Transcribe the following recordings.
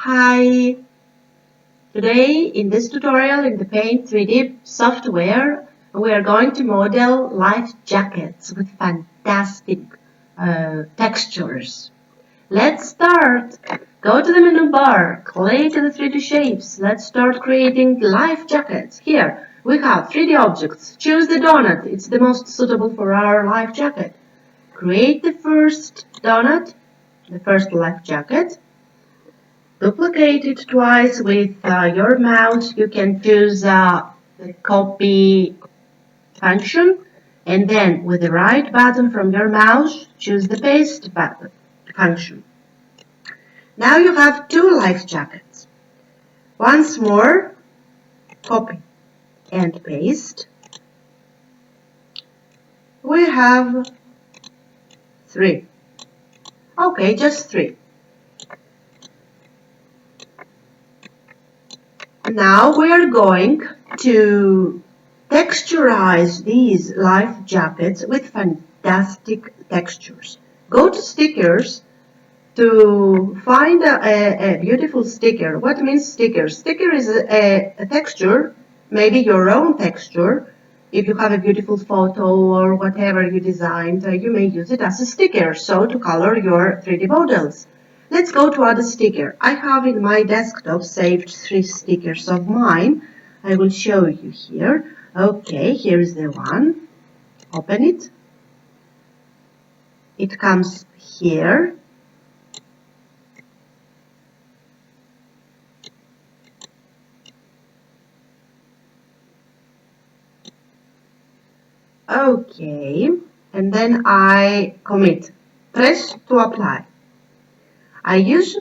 Hi! Today in this tutorial in the Paint 3D software we are going to model life jackets with fantastic textures. Let's start! Go to the menu bar, click the 3D shapes. Let's start creating life jackets. Here we have 3D objects. Choose the donut, it's the most suitable for our life jacket. Create the first donut, the first life jacket. Duplicate it twice with your mouse. You can choose the copy function, and then with the right button from your mouse, choose the paste button function. Now you have two life jackets. Once more, copy and paste. We have three. Okay, just three. Now we are going to texturize these life jackets with fantastic textures. Go to stickers to find a beautiful sticker. What means sticker? Sticker is a texture, maybe your own texture. If you have a beautiful photo or whatever you designed, you may use it as a sticker, so to color your 3D models. Let's go to add a sticker. I have in my desktop saved 3 stickers of mine. I will show you here. Okay, here is the one. Open it. It comes here. Okay, and then I commit. Press to apply. I use,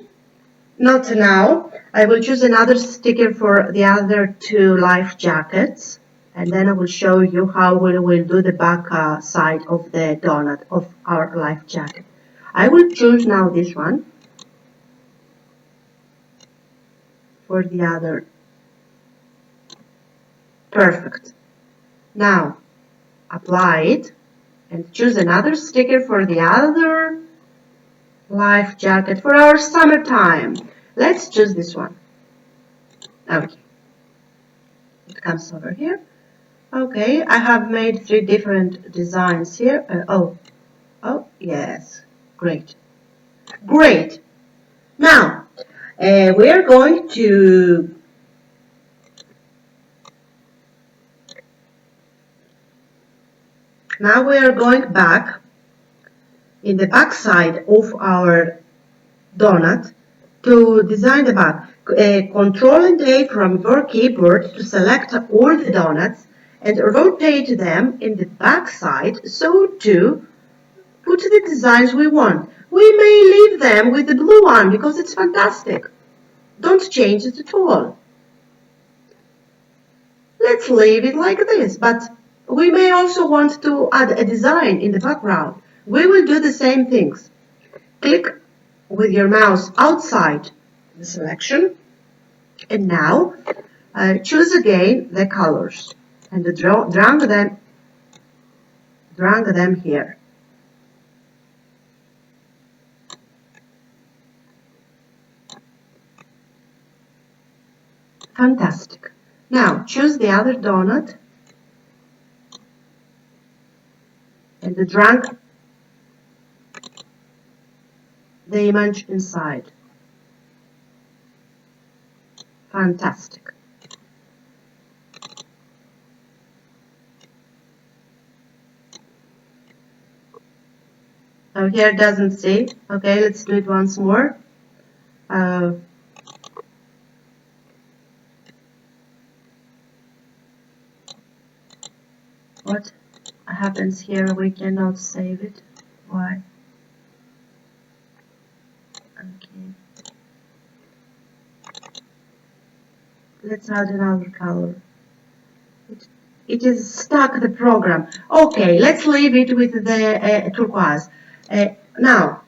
not now, I will choose another sticker for the other two life jackets, and then I will show you how we will do the back side of the donut of our life jacket. I will choose now this one for the other. Perfect. Now apply it and choose another sticker for the other life jacket for our summertime. Let's choose this one. Okay, it comes over here. Okay, I have made 3 different designs here. Oh, yes, great. Now we are going to back in the back side of our donut to design the back. Control and A from your keyboard to select all the donuts and rotate them in the back side so to put the designs we want. We may leave them with the blue one because it's fantastic. Don't change it at all. Let's leave it like this, but we may also want to add a design in the background. We will do the same things. Click with your mouse outside the selection, and now choose again the colors and drag them here. Fantastic. Now choose the other donut and drag the image inside. Fantastic. Oh, here it doesn't say. Okay, let's do it once more. What happens here? We cannot save it. Why? Okay. Let's add another color. It is stuck the program. Okay, let's leave it with the turquoise. Now,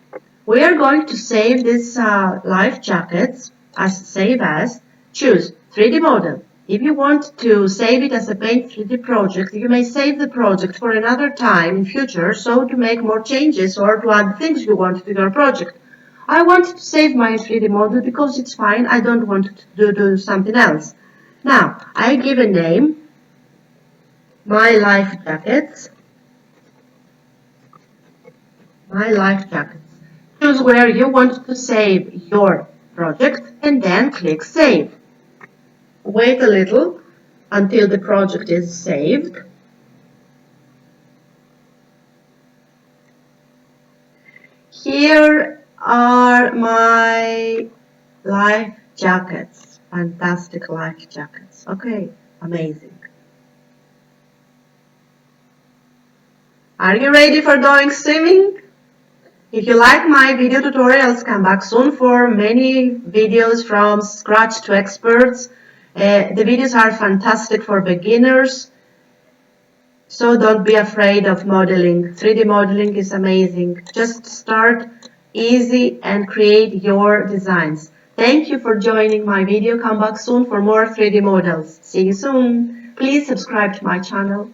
we are going to save this life jackets as save as. Choose 3D model. If you want to save it as a Paint 3D project, you may save the project for another time in future, so to make more changes or to add things you want to your project. I want to save my 3D model because it's fine. I don't want to do something else. Now, I give a name, My Life Jackets. My Life Jackets. Choose where you want to save your project and then click Save. Wait a little until the project is saved. Here are my life jackets. Fantastic life jackets. Okay, amazing. Are you ready for going swimming? If you like my video tutorials, come back soon for many videos from scratch to experts. The videos are fantastic for beginners, so don't be afraid of modeling. 3D modeling is amazing. Just start easy and create your designs. Thank you for joining my video. Come back soon for more 3D models. See you soon. Please subscribe to my channel.